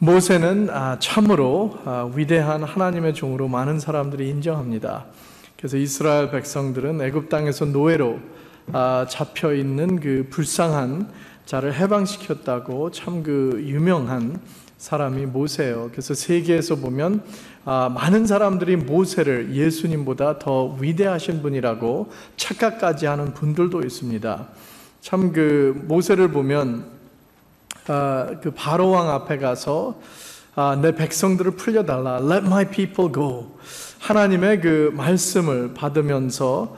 모세는 참으로 위대한 하나님의 종으로 많은 사람들이 인정합니다. 그래서 이스라엘 백성들은 애굽 땅에서 노예로 잡혀 있는 그 불쌍한 자를 해방시켰다고 참 그 유명한 사람이 모세예요. 그래서 세계에서 보면 많은 사람들이 모세를 예수님보다 더 위대하신 분이라고 착각까지 하는 분들도 있습니다. 참 그 모세를 보면 그 바로 왕 앞에 가서 내 백성들을 풀려달라, Let my people go, 하나님의 그 말씀을 받으면서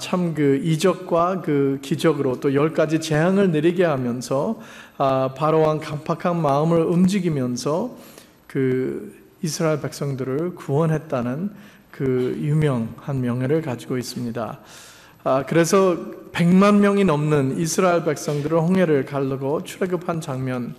참 그 이적과 그 기적으로 또 10가지 재앙을 내리게 하면서 바로 왕 강팍한 마음을 움직이면서 그 이스라엘 백성들을 구원했다는 그 유명한 명예를 가지고 있습니다. 그래서 100만 명이 넘는 이스라엘 백성들을 홍해를 가르고 출애굽한 장면,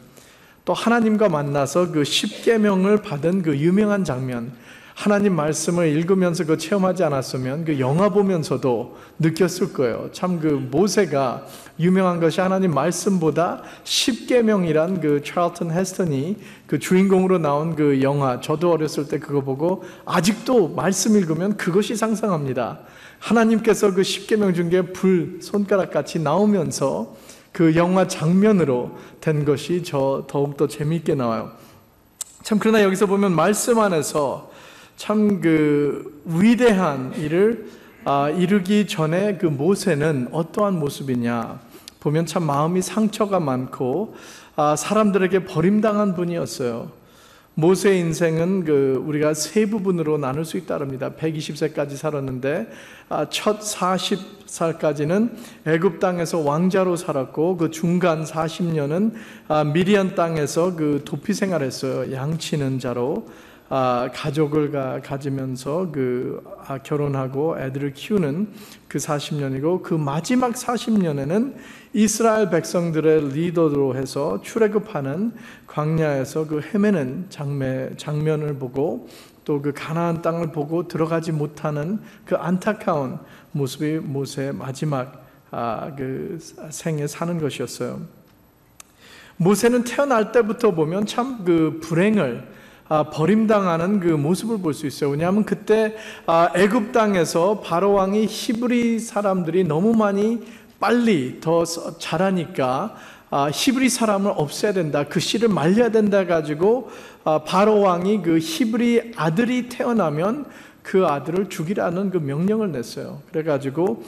또 하나님과 만나서 그 10계명을 받은 그 유명한 장면, 하나님 말씀을 읽으면서 그 체험하지 않았으면 그 영화 보면서도 느꼈을 거예요. 참 그 모세가 유명한 것이 하나님 말씀보다 10계명이란 그 찰튼 헤스턴이 그 주인공으로 나온 그 영화, 저도 어렸을 때 그거 보고 아직도 말씀 읽으면 그것이 상상합니다. 하나님께서 그 10계명 중에 불 손가락같이 나오면서 그 영화 장면으로 된 것이 더욱더 재미있게 나와요. 참 그러나 여기서 보면 말씀 안에서 참 그 위대한 일을 이루기 전에 그 모세는 어떠한 모습이냐 보면 참 마음이 상처가 많고 사람들에게 버림당한 분이었어요. 모세의 인생은 우리가 세 부분으로 나눌 수 있다랍니다. 120세까지 살았는데 첫 40살까지는 애굽 땅에서 왕자로 살았고 그 중간 40년은 미디안 땅에서 그 도피 생활했어요. 양치는 자로 가족을 가지면서 결혼하고 애들을 키우는 그 40년이고, 그 마지막 40년에는 이스라엘 백성들의 리더로 해서 출애굽하는 광야에서 그 헤매는 장면을 보고 또 그 가나안 땅을 보고 들어가지 못하는 그 안타까운 모습이 모세의 마지막 그 생에 사는 것이었어요. 모세는 태어날 때부터 보면 참 그 불행을 버림당하는 그 모습을 볼 수 있어요. 왜냐하면 그때 애굽 땅에서 바로 왕이 히브리 사람들이 너무 많이 빨리 더 자라니까 히브리 사람을 없애야 된다, 그 씨를 말려야 된다 해가지고 바로 왕이 그 히브리 아들이 태어나면 그 아들을 죽이라는 그 명령을 냈어요. 그래가지고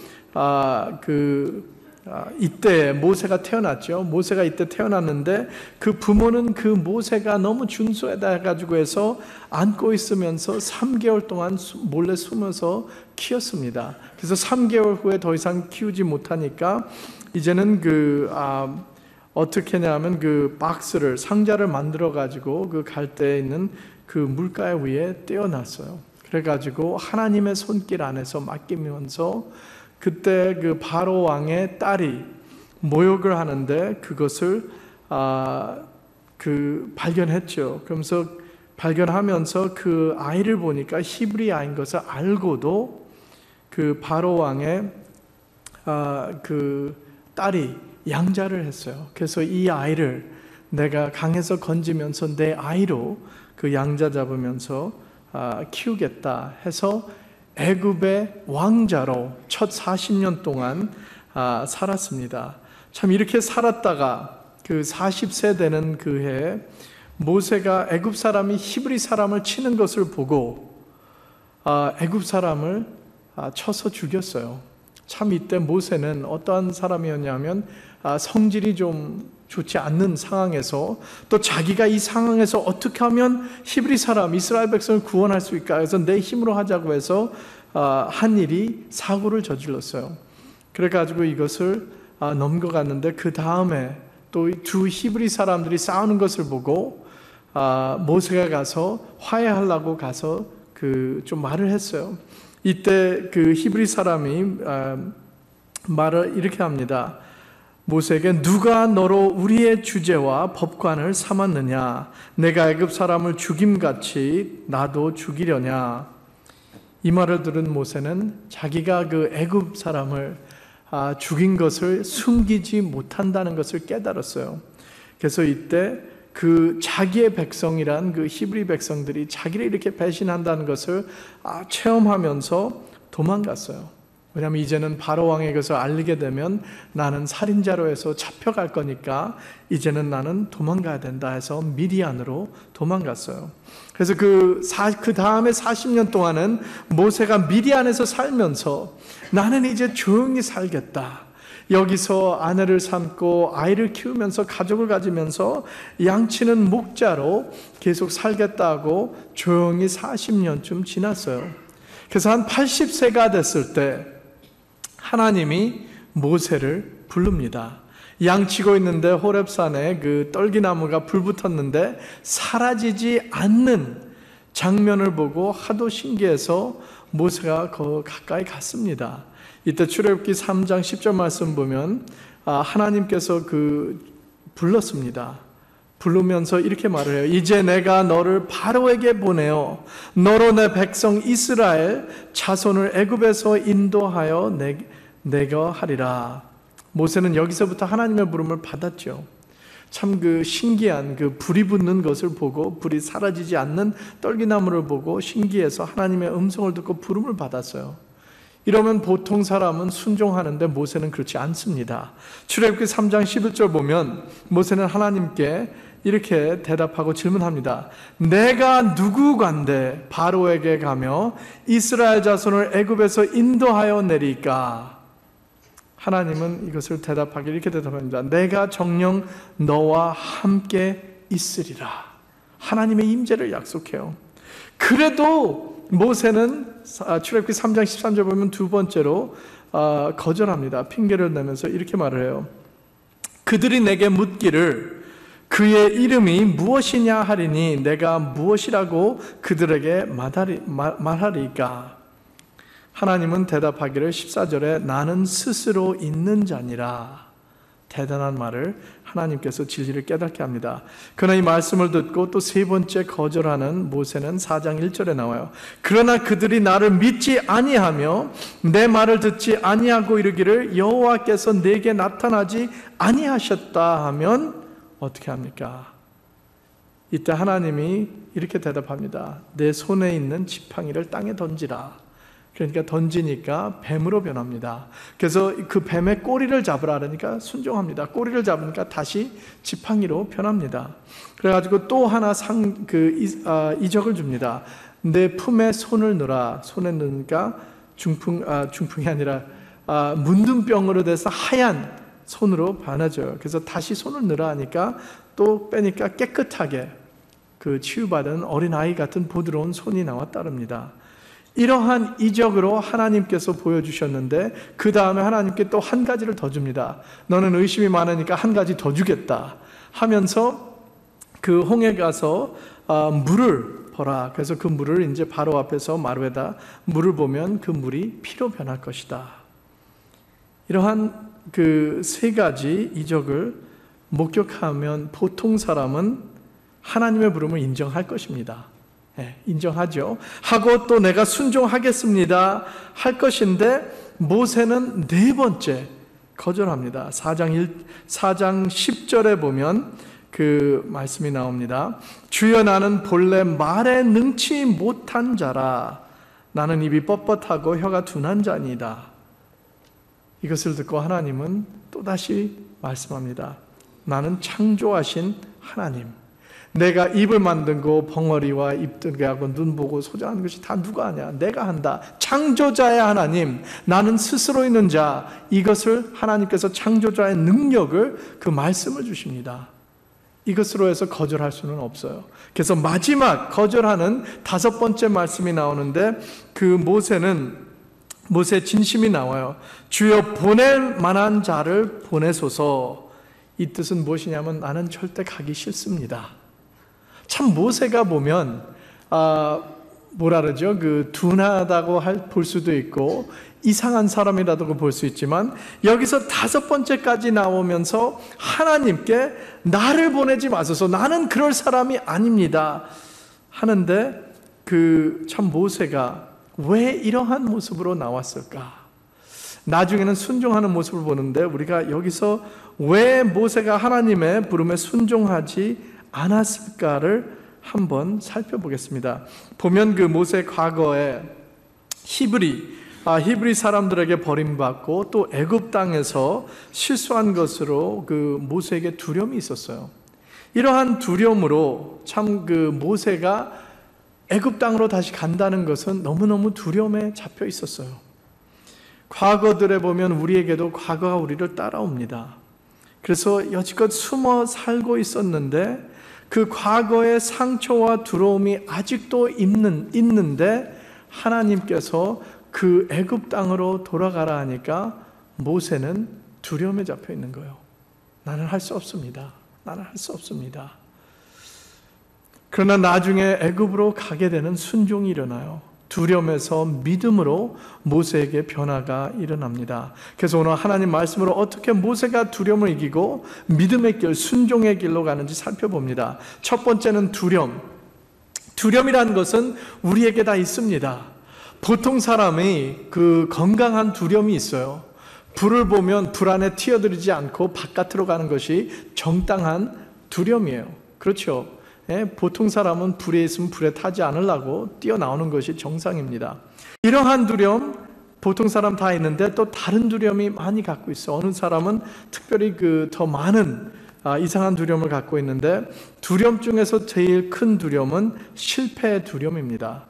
이때 모세가 태어났죠. 모세가 이때 태어났는데 그 부모는 그 모세가 너무 준수하다 해가지고 해서 안고 있으면서 3개월 동안 몰래 숨어서 키웠습니다. 그래서 3개월 후에 더 이상 키우지 못하니까 이제는 어떻게 하냐면 그 박스를, 상자를 만들어 가지고 그 갈대에 있는 그 물가 위에 떼어놨어요. 그래가지고 하나님의 손길 안에서 맡기면서 그때 그 바로 왕의 딸이 모욕을 하는데 그것을 발견했죠. 그러면서 발견하면서 그 아이를 보니까 히브리 아이인 것을 알고도 그 바로 왕의 그 딸이 양자를 했어요. 그래서 이 아이를 내가 강에서 건지면서 내 아이로 그 양자 잡으면서 키우겠다 해서 애굽의 왕자로 첫 40년 동안 살았습니다. 참 이렇게 살았다가 그 40세 되는 그 해에 모세가 애굽 사람이 히브리 사람을 치는 것을 보고 애굽 사람을 쳐서 죽였어요. 참 이때 모세는 어떠한 사람이었냐면 성질이 좀 좋지 않는 상황에서 또 자기가 이 상황에서 어떻게 하면 히브리 사람, 이스라엘 백성을 구원할 수 있을까 해서 내 힘으로 하자고 해서 한 일이 사고를 저질렀어요. 그래가지고 이것을 넘겨갔는데 그 다음에 또 두 히브리 사람들이 싸우는 것을 보고 모세가 가서 화해하려고 가서 좀 말을 했어요. 이때 그 히브리 사람이 말을 이렇게 합니다. 모세에게 누가 너로 우리의 주제와 법관을 삼았느냐? 내가 애굽 사람을 죽임같이 나도 죽이려냐? 이 말을 들은 모세는 자기가 그 애굽 사람을 죽인 것을 숨기지 못한다는 것을 깨달았어요. 그래서 이때 그 자기의 백성이란 그 히브리 백성들이 자기를 이렇게 배신한다는 것을 체험하면서 도망갔어요. 왜냐하면 이제는 바로 왕의 것을 알리게 되면 나는 살인자로 해서 잡혀갈 거니까 이제는 나는 도망가야 된다 해서 미디안으로 도망갔어요. 그래서 그 다음에 40년 동안은 모세가 미디안에서 살면서 나는 이제 조용히 살겠다. 여기서 아내를 삼고 아이를 키우면서 가족을 가지면서 양치는 목자로 계속 살겠다고 조용히 40년쯤 지났어요. 그래서 한 80세가 됐을 때 하나님이 모세를 부릅니다. 양치고 있는데 호렙산에 그 떨기나무가 불 붙었는데 사라지지 않는 장면을 보고 하도 신기해서 모세가 가까이 갔습니다. 이때 출애굽기 3장 10절 말씀 보면 하나님께서 불렀습니다. 부르면서 이렇게 말을 해요. 이제 내가 너를 바로에게 보내어 너로 내 백성 이스라엘 자손을 애굽에서 인도하여 내가 하리라. 모세는 여기서부터 하나님의 부름을 받았죠. 참 신기한 불이 붙는 것을 보고 불이 사라지지 않는 떨기나무를 보고 신기해서 하나님의 음성을 듣고 부름을 받았어요. 이러면 보통 사람은 순종하는데 모세는 그렇지 않습니다. 출애굽기 3장 11절 보면 모세는 하나님께 이렇게 대답하고 질문합니다. 내가 누구간데 바로에게 가며 이스라엘 자손을 애굽에서 인도하여 내리까? 하나님은 이것을 대답하기 이렇게 대답합니다. 내가 정녕 너와 함께 있으리라. 하나님의 임재를 약속해요. 그래도 모세는 출애굽기 3장 13절 보면 두 번째로 거절합니다. 핑계를 내면서 이렇게 말을 해요. 그들이 내게 묻기를 그의 이름이 무엇이냐 하리니 내가 무엇이라고 그들에게 말하리까? 하나님은 대답하기를 14절에 나는 스스로 있는 자니라. 대단한 말을 하나님께서 진리를 깨닫게 합니다. 그러나 이 말씀을 듣고 또 세 번째 거절하는 모세는 4장 1절에 나와요. 그러나 그들이 나를 믿지 아니하며 내 말을 듣지 아니하고 이르기를 여호와께서 내게 나타나지 아니하셨다 하면 어떻게 합니까? 이때 하나님이 이렇게 대답합니다. 내 손에 있는 지팡이를 땅에 던지라. 그러니까 던지니까 뱀으로 변합니다. 그래서 그 뱀의 꼬리를 잡으라 그러니까 순종합니다. 꼬리를 잡으니까 다시 지팡이로 변합니다. 그래가지고 또 하나 이적을 줍니다. 내 품에 손을 넣으라. 손에 넣으니까 중풍이 아니라 문둥병으로 돼서 하얀 손으로 변하죠. 그래서 다시 손을 넣으라 하니까 또 빼니까 깨끗하게 치유받은 어린아이 같은 부드러운 손이 나와 따릅니다. 이러한 이적으로 하나님께서 보여주셨는데 그 다음에 하나님께 또 한 가지를 더 줍니다. 너는 의심이 많으니까 한 가지 더 주겠다 하면서 그 홍해 가서 물을 보라. 그래서 그 물을 이제 바로 앞에서 마루에다 물을 보면 그 물이 피로 변할 것이다. 이러한 세 가지 이적을 목격하면 보통 사람은 하나님의 부름을 인정할 것입니다. 인정하죠. 하고 또 내가 순종하겠습니다 할 것인데 모세는 네 번째 거절합니다. 4장 10절에 보면 그 말씀이 나옵니다. 주여 나는 본래 말에 능치 못한 자라. 나는 입이 뻣뻣하고 혀가 둔한 자니이다. 이것을 듣고 하나님은 또다시 말씀합니다. 나는 창조하신 하나님, 내가 입을 만든 거 벙어리와 입뜨게 하고 눈 보고 소장하는 것이 다 누가 하냐? 내가 한다. 창조자의 하나님, 나는 스스로 있는 자. 이것을 하나님께서 창조자의 능력을 그 말씀을 주십니다. 이것으로 해서 거절할 수는 없어요. 그래서 마지막 거절하는 다섯 번째 말씀이 나오는데 그 모세의 진심이 나와요. 주여 보낼 만한 자를 보내소서. 이 뜻은 무엇이냐면 나는 절대 가기 싫습니다. 참 모세가 보면 뭐라 그러죠? 둔하다고 볼 수도 있고 이상한 사람이라고 볼 수 있지만 여기서 다섯 번째까지 나오면서 하나님께 나를 보내지 마소서. 나는 그럴 사람이 아닙니다 하는데 참 모세가 왜 이러한 모습으로 나왔을까? 나중에는 순종하는 모습을 보는데 우리가 여기서 왜 모세가 하나님의 부름에 순종하지 않았을까를 한번 살펴보겠습니다. 보면 그 모세 과거에 히브리 사람들에게 버림받고 또 애굽 땅에서 실수한 것으로 그 모세에게 두려움이 있었어요. 이러한 두려움으로 참 그 모세가 애굽 땅으로 다시 간다는 것은 너무너무 두려움에 잡혀 있었어요. 과거들에 보면 우리에게도 과거가 우리를 따라옵니다. 그래서 여지껏 숨어 살고 있었는데 그 과거의 상처와 두려움이 아직도 있는데 하나님께서 그 애굽 땅으로 돌아가라 하니까 모세는 두려움에 잡혀 있는 거예요. 나는 할 수 없습니다. 나는 할 수 없습니다. 그러나 나중에 애굽으로 가게 되는 순종이 일어나요. 두려움에서 믿음으로 모세에게 변화가 일어납니다. 그래서 오늘 하나님 말씀으로 어떻게 모세가 두려움을 이기고 믿음의 길, 순종의 길로 가는지 살펴봅니다. 첫 번째는 두려움. 두려움이라는 것은 우리에게 다 있습니다. 보통 사람이 그 건강한 두려움이 있어요. 불을 보면 불 안에 튀어들지 않고 바깥으로 가는 것이 정당한 두려움이에요. 그렇죠? 보통 사람은 불에 있으면 불에 타지 않으려고 뛰어나오는 것이 정상입니다. 이러한 두려움 보통 사람 다 있는데 또 다른 두려움이 많이 갖고 있어요. 어느 사람은 특별히 더 많은 이상한 두려움을 갖고 있는데 두려움 중에서 제일 큰 두려움은 실패의 두려움입니다.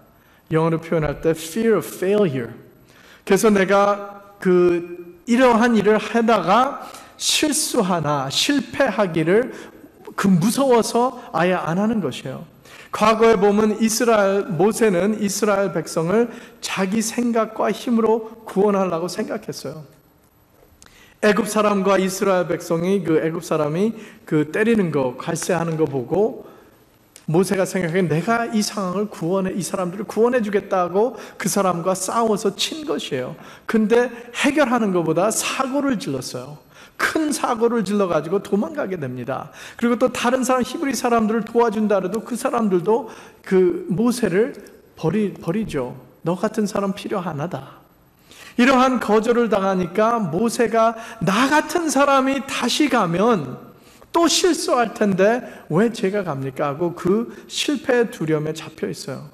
영어로 표현할 때 fear of failure. 그래서 내가 이러한 일을 하다가 실수하나 실패하기를 무서워서 아예 안 하는 것이에요. 과거에 보면 모세는 이스라엘 백성을 자기 생각과 힘으로 구원하려고 생각했어요. 애굽 사람과 이스라엘 백성이 애굽 사람이 때리는 거, 갈세하는 거 보고 모세가 생각해 내가 이 상황을 이 사람들을 구원해 주겠다고 그 사람과 싸워서 친 것이에요. 근데 해결하는 것보다 사고를 질렀어요. 큰 사고를 질러가지고 도망가게 됩니다. 그리고 또 다른 사람, 히브리 사람들을 도와준다 해도 그 사람들도 모세를 버리죠. 너 같은 사람 필요 하나다. 이러한 거절을 당하니까 모세가 나 같은 사람이 다시 가면 또 실수할 텐데 왜 제가 갑니까? 하고 그 실패의 두려움에 잡혀 있어요.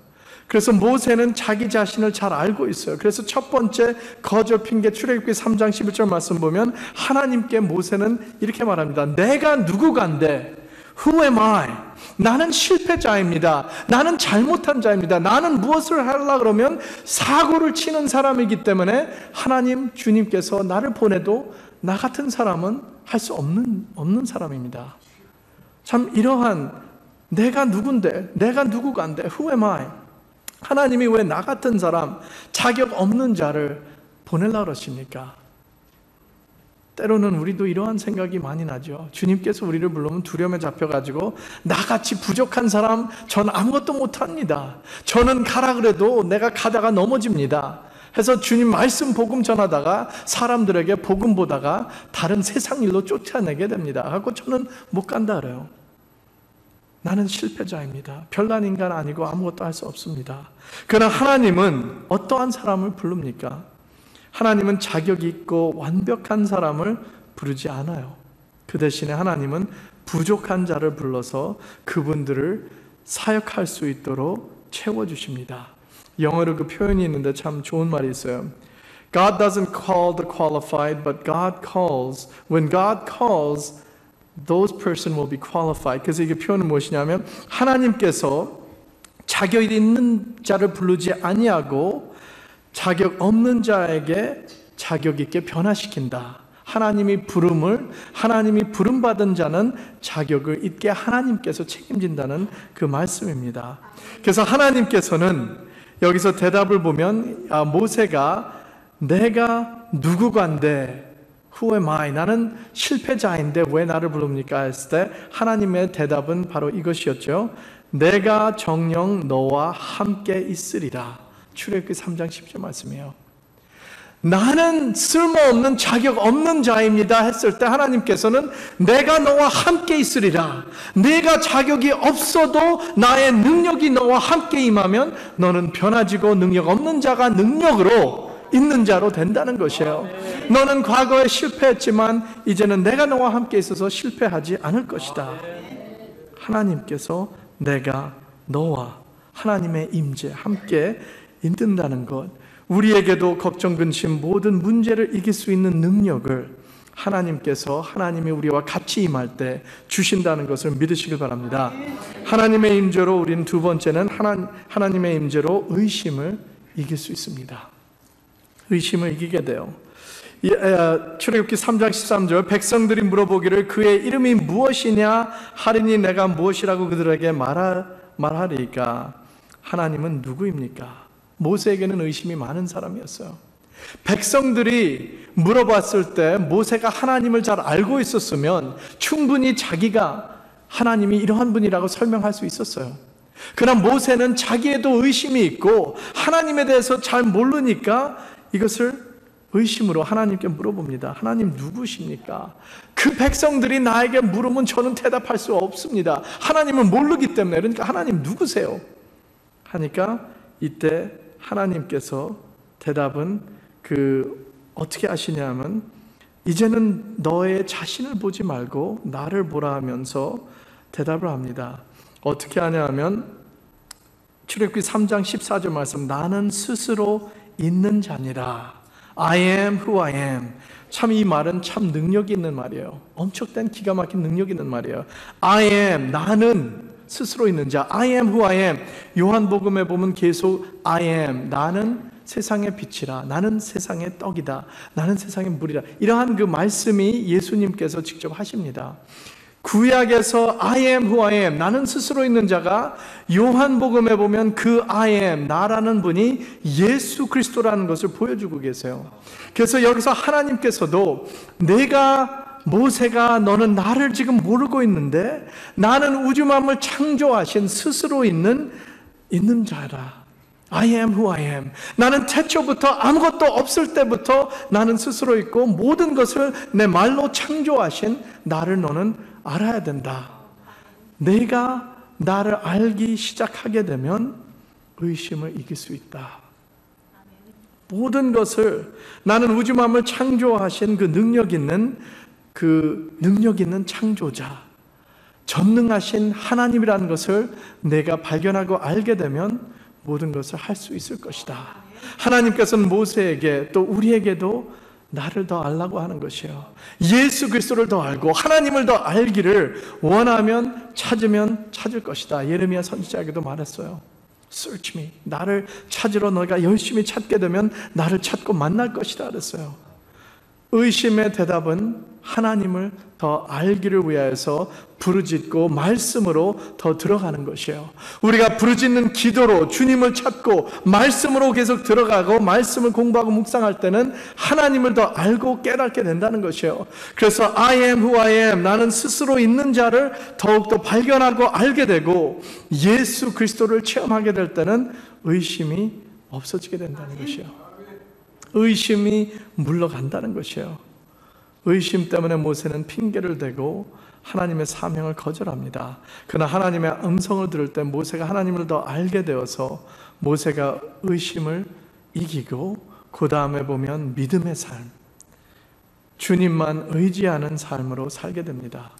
그래서 모세는 자기 자신을 잘 알고 있어요. 그래서 첫 번째 거절 핑계 출애굽기 3장 11절 말씀 보면 하나님께 모세는 이렇게 말합니다. 내가 누구간데? Who am I? 나는 실패자입니다. 나는 잘못한 자입니다. 나는 무엇을 하려고 그러면 사고를 치는 사람이기 때문에 하나님 주님께서 나를 보내도 나 같은 사람은 할 수 없는 사람입니다. 참 이러한 내가 누군데? 내가 누구간데? Who am I? 하나님이 왜 나 같은 사람, 자격 없는 자를 보내려고 그러십니까? 때로는 우리도 이러한 생각이 많이 나죠. 주님께서 우리를 부르면 두려움에 잡혀가지고 나같이 부족한 사람, 전 아무것도 못합니다. 저는 가라 그래도 내가 가다가 넘어집니다. 해서 주님 말씀 복음 전하다가 사람들에게 복음 보다가 다른 세상 일로 쫓아내게 됩니다. 하고 저는 못 간다 그래요. 나는 실패자입니다. 별난 인간 아니고 아무것도 할 수 없습니다. 그러나 하나님은 어떠한 사람을 부릅니까? 하나님은 자격이 있고 완벽한 사람을 부르지 않아요. 그 대신에 하나님은 부족한 자를 불러서 그분들을 사역할 수 있도록 채워주십니다. 영어로 그 표현이 있는데 참 좋은 말이 있어요. God doesn't call the qualified, but God calls. When God calls, those person will be qualified. 그래서 이게 표현은 무엇이냐면 하나님께서 자격 있는 자를 부르지 아니하고 자격 없는 자에게 자격 있게 변화시킨다. 하나님이 부름받은 자는 자격을 있게 하나님께서 책임진다는 그 말씀입니다. 그래서 하나님께서는 여기서 대답을 보면 모세가 내가 누구간데 Who am I? 나는 실패자인데 왜 나를 부릅니까? 했을 때 하나님의 대답은 바로 이것이었죠. 내가 정녕 너와 함께 있으리라. 출애굽기 3장 10절 말씀이에요. 나는 쓸모없는 자격 없는 자입니다 했을 때 하나님께서는 내가 너와 함께 있으리라. 내가 자격이 없어도 나의 능력이 너와 함께 임하면 너는 변화지고 능력 없는 자가 능력으로 있는 자로 된다는 것이에요. 너는 과거에 실패했지만 이제는 내가 너와 함께 있어서 실패하지 않을 것이다. 하나님께서 내가 너와 하나님의 임재 함께 있는다는 것, 우리에게도 걱정, 근심, 모든 문제를 이길 수 있는 능력을 하나님께서, 하나님이 우리와 같이 임할 때 주신다는 것을 믿으시길 바랍니다. 하나님의 임재로 우리는 두 번째는 하나님의 임재로 의심을 이길 수 있습니다. 의심을 이기게 돼요. 출애굽기 3장 13절, 백성들이 물어보기를 그의 이름이 무엇이냐 하리니 내가 무엇이라고 그들에게 말하리까. 하나님은 누구입니까? 모세에게는 의심이 많은 사람이었어요. 백성들이 물어봤을 때 모세가 하나님을 잘 알고 있었으면 충분히 자기가 하나님이 이러한 분이라고 설명할 수 있었어요. 그러나 모세는 자기에도 의심이 있고 하나님에 대해서 잘 모르니까 이것을 의심으로 하나님께 물어봅니다. 하나님 누구십니까? 그 백성들이 나에게 물으면 저는 대답할 수 없습니다. 하나님을 모르기 때문에. 그러니까 하나님 누구세요? 하니까 이때 하나님께서 대답은 어떻게 하시냐면, 이제는 너의 자신을 보지 말고 나를 보라 하면서 대답을 합니다. 어떻게 하냐면 출애굽기 3장 14절 말씀, 나는 스스로 있는 자니라. I am who I am. 참 이 말은 참 능력이 있는 말이에요. 엄청난 기가 막힌 능력이 있는 말이에요. I am, 나는 스스로 있는 자. I am who I am. 요한복음에 보면 계속 I am, 나는 세상의 빛이라, 나는 세상의 떡이다, 나는 세상의 물이라, 이러한 그 말씀이 예수님께서 직접 하십니다. 구약에서 I am who I am, 나는 스스로 있는 자가 요한복음에 보면 그 I am, 나라는 분이 예수 그리스도라는 것을 보여주고 계세요. 그래서 여기서 하나님께서도 모세가 너는 나를 지금 모르고 있는데 나는 우주 만물 창조하신 스스로 있는 자라. I am who I am. 나는 태초부터 아무것도 없을 때부터 나는 스스로 있고 모든 것을 내 말로 창조하신 나를 너는 알아야 된다. 내가 나를 알기 시작하게 되면 의심을 이길 수 있다. 모든 것을, 나는 우주 만물 창조하신 그 능력 있는 창조자, 전능하신 하나님이라는 것을 내가 발견하고 알게 되면 모든 것을 할 수 있을 것이다. 하나님께서는 모세에게 또 우리에게도 나를 더 알라고 하는 것이에요. 예수 그리스도를 더 알고 하나님을 더 알기를 원하면 찾으면 찾을 것이다. 예레미야 선지자에게도 말했어요. Search me. 나를 찾으러 너가 열심히 찾게 되면 나를 찾고 만날 것이다 그랬어요. 의심의 대답은 하나님을 더 알기를 위하여서 부르짖고 말씀으로 더 들어가는 것이에요. 우리가 부르짖는 기도로 주님을 찾고 말씀으로 계속 들어가고 말씀을 공부하고 묵상할 때는 하나님을 더 알고 깨닫게 된다는 것이에요. 그래서 I am who I am, 나는 스스로 있는 자를 더욱더 발견하고 알게 되고 예수 그리스도를 체험하게 될 때는 의심이 없어지게 된다는 것이에요. 의심이 물러간다는 것이에요. 의심 때문에 모세는 핑계를 대고 하나님의 사명을 거절합니다. 그러나 하나님의 음성을 들을 때 모세가 하나님을 더 알게 되어서 모세가 의심을 이기고 그 다음에 보면 믿음의 삶, 주님만 의지하는 삶으로 살게 됩니다.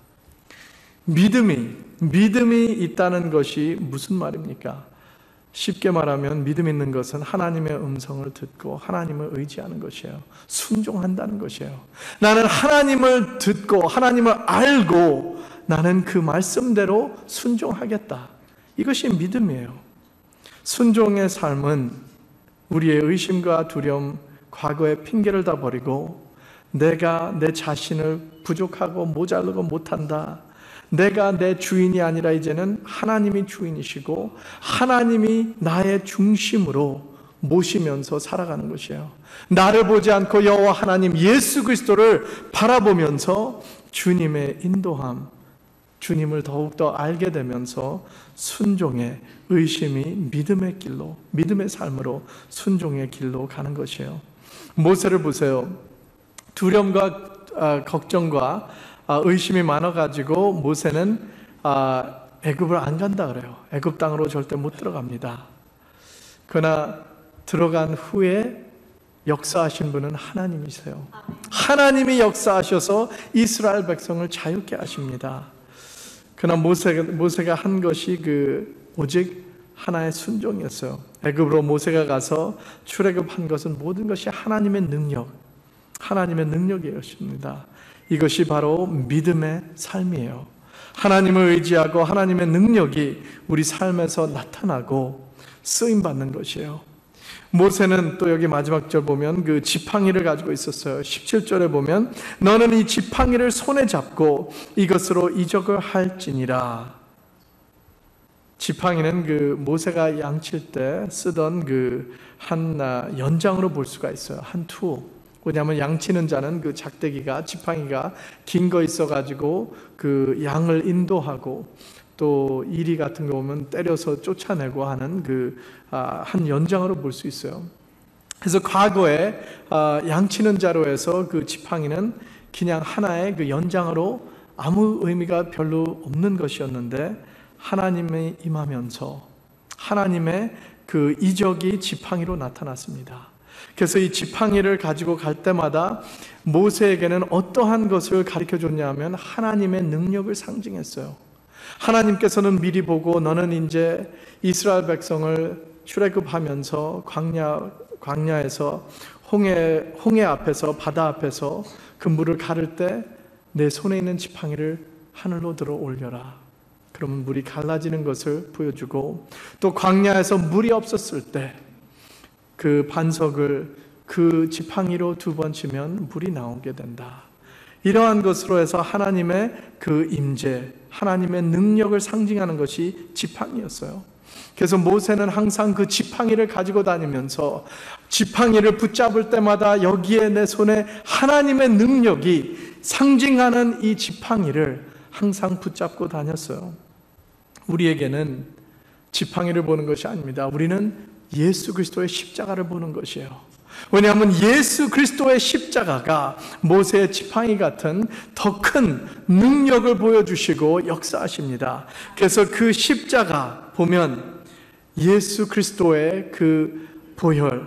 믿음이 있다는 것이 무슨 말입니까? 쉽게 말하면 믿음 있는 것은 하나님의 음성을 듣고 하나님을 의지하는 것이에요. 순종한다는 것이에요. 나는 하나님을 듣고 하나님을 알고 나는 그 말씀대로 순종하겠다. 이것이 믿음이에요. 순종의 삶은 우리의 의심과 두려움, 과거의 핑계를 다 버리고 내가 내 자신을 부족하고 모자르고 못한다, 내가 내 주인이 아니라 이제는 하나님이 주인이시고 하나님이 나의 중심으로 모시면서 살아가는 것이에요. 나를 보지 않고 여호와 하나님 예수 그리스도를 바라보면서 주님의 인도함, 주님을 더욱더 알게 되면서 순종의 의심이 믿음의 길로, 믿음의 삶으로 순종의 길로 가는 것이에요. 모세를 보세요. 두려움과 걱정과 의심이 많아가지고 모세는 애굽을 안 간다 그래요. 애굽 땅으로 절대 못 들어갑니다. 그러나 들어간 후에 역사하신 분은 하나님이세요. 하나님이 역사하셔서 이스라엘 백성을 자유케 하십니다. 그러나 모세가 한 것이 오직 하나의 순종이었어요. 애굽으로 모세가 가서 출애굽한 것은 모든 것이 하나님의 능력이었습니다. 이것이 바로 믿음의 삶이에요. 하나님을 의지하고 하나님의 능력이 우리 삶에서 나타나고 쓰임받는 것이에요. 모세는 또 여기 마지막 절 보면 그 지팡이를 가지고 있었어요. 17절에 보면 너는 이 지팡이를 손에 잡고 이것으로 이적을 할지니라. 지팡이는 모세가 양칠 때 쓰던 한 연장으로 볼 수가 있어요. 한 투. 왜냐하면 양치는 자는 작대기가, 지팡이가 긴 거 있어가지고 양을 인도하고 또 이리 같은 거 오면 때려서 쫓아내고 하는 한 연장으로 볼 수 있어요. 그래서 과거에 양치는 자로 해서 지팡이는 그냥 하나의 연장으로 아무 의미가 별로 없는 것이었는데 하나님이 임하면서 하나님의 이적이 지팡이로 나타났습니다. 그래서 이 지팡이를 가지고 갈 때마다 모세에게는 어떠한 것을 가르쳐 줬냐면 하나님의 능력을 상징했어요. 하나님께서는 미리 보고 너는 이제 이스라엘 백성을 출애굽하면서 광야에서 홍해 앞에서 바다 앞에서 그 물을 가를 때 내 손에 있는 지팡이를 하늘로 들어 올려라. 그러면 물이 갈라지는 것을 보여주고 또 광야에서 물이 없었을 때 그 반석을 지팡이로 2번 치면 물이 나오게 된다. 이러한 것으로 해서 하나님의 임재, 하나님의 능력을 상징하는 것이 지팡이였어요. 그래서 모세는 항상 지팡이를 가지고 다니면서 지팡이를 붙잡을 때마다 여기에 내 손에 하나님의 능력이 상징하는 이 지팡이를 항상 붙잡고 다녔어요. 우리에게는 지팡이를 보는 것이 아닙니다. 우리는 예수 그리스도의 십자가를 보는 것이에요. 왜냐하면 예수 그리스도의 십자가가 모세의 지팡이 같은 더 큰 능력을 보여주시고 역사하십니다. 그래서 십자가 보면 예수 그리스도의 보혈,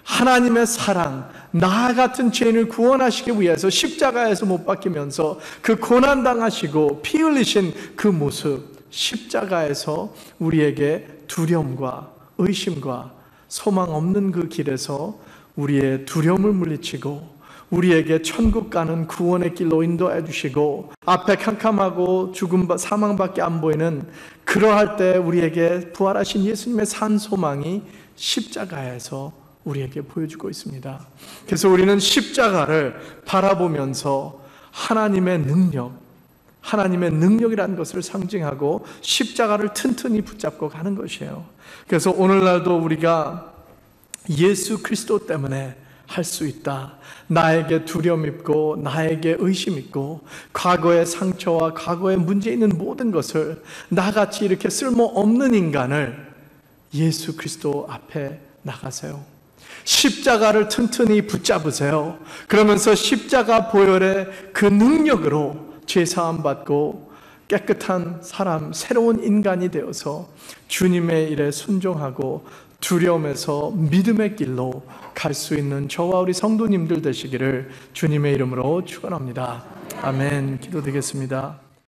하나님의 사랑, 나 같은 죄인을 구원하시기 위해서 십자가에서 못 박히면서 고난당하시고 피 흘리신 모습, 십자가에서 우리에게 두려움과 의심과 소망 없는 길에서 우리의 두려움을 물리치고 우리에게 천국 가는 구원의 길로 인도해 주시고 앞에 캄캄하고 사망밖에 안 보이는 그러할 때 우리에게 부활하신 예수님의 산 소망이 십자가에서 우리에게 보여주고 있습니다. 그래서 우리는 십자가를 바라보면서 하나님의 능력이라는 것을 상징하고 십자가를 튼튼히 붙잡고 가는 것이에요. 그래서 오늘날도 우리가 예수 그리스도 때문에 할 수 있다. 나에게 두려움 있고 나에게 의심 있고 과거의 상처와 과거의 문제 있는 모든 것을 나같이 이렇게 쓸모없는 인간을 예수 그리스도 앞에 나가세요. 십자가를 튼튼히 붙잡으세요. 그러면서 십자가 보혈의 능력으로 죄사함 받고 깨끗한 사람, 새로운 인간이 되어서 주님의 일에 순종하고 두려움에서 믿음의 길로 갈 수 있는 저와 우리 성도님들 되시기를 주님의 이름으로 축원합니다. 아멘. 기도드리겠습니다.